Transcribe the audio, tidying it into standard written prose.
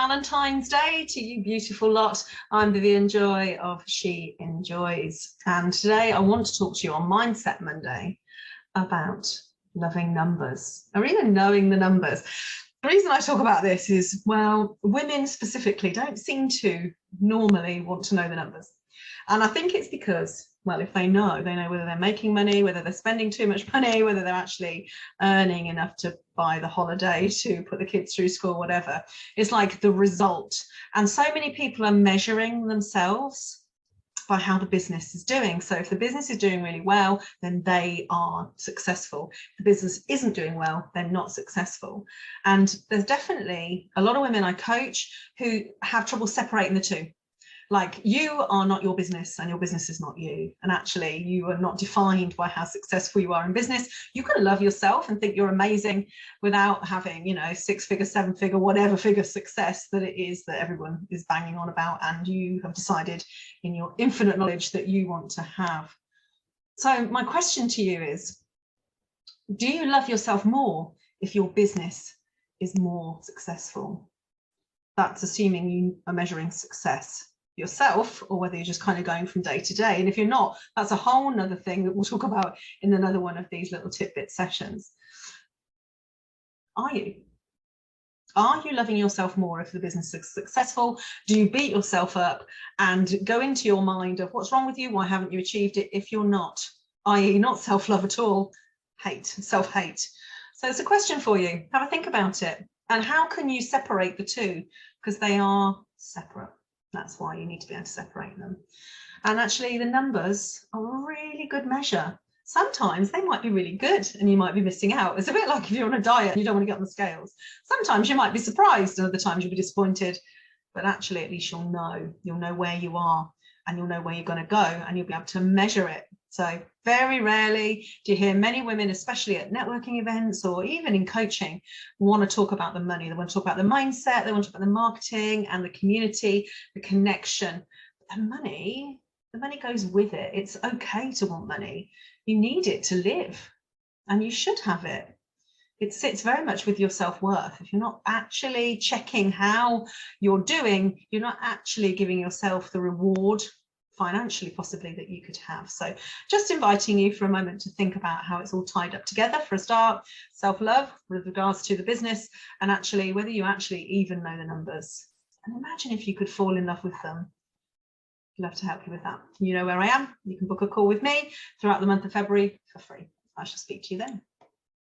Valentine's Day to you beautiful lot. I'm Vivian Joy of She Enjoys, and today I want to talk to you on Mindset Monday about loving numbers, or even knowing the numbers. The reason I talk about this is, well, women specifically don't seem to normally want to know the numbers. And I think it's because, well, if they know whether they're making money, whether they're spending too much money, whether they're actually earning enough to buy the holiday, to put the kids through school, whatever. It's like the result. And so many people are measuring themselves by how the business is doing. So if the business is doing really well, then they are successful. If the business isn't doing well, they're not successful. And there's definitely a lot of women I coach who have trouble separating the two. Like, you are not your business and your business is not you. And actually, you are not defined by how successful you are in business. You can love yourself and think you're amazing without having, 6-figure, 7-figure, whatever figure success that it is that everyone is banging on about. And you have decided in your infinite knowledge that you want to have. So my question to you is, do you love yourself more if your business is more successful? That's assuming you are measuring success yourself, or whether you're just kind of going from day to day. And if you're not, that's a whole nother thing that we'll talk about in another one of these little tidbit sessions. Are you loving yourself more if the business is successful? Do you beat yourself up and go into your mind of what's wrong with you? Why haven't you achieved it? If you're not, i.e. not self-love at all, self-hate. So it's a question for you. Have a think about it. And how can you separate the two? Because they are separate. That's why you need to be able to separate them. And actually, the numbers are a really good measure. Sometimes they might be really good and you might be missing out. It's a bit like if you're on a diet and you don't want to get on the scales. Sometimes you might be surprised and other times you'll be disappointed. But actually, at least you'll know where you are and you'll know where you're going to go and you'll be able to measure it. So very rarely do you hear many women, especially at networking events or even in coaching, want to talk about the money. They want to talk about the mindset, they want to talk about the marketing and the community, the connection. But the money goes with it. It's okay to want money. You need it to live and you should have it. It sits very much with your self-worth. If you're not actually checking how you're doing, you're not actually giving yourself the reward financially possibly that you could have. So just inviting you for a moment to think about how it's all tied up together. For a start, self-love with regards to the business, and actually whether you actually even know the numbers. And imagine if you could fall in love with them. I'd love to help you with that. You know where I am. You can book a call with me throughout the month of February for free. I shall speak to you then.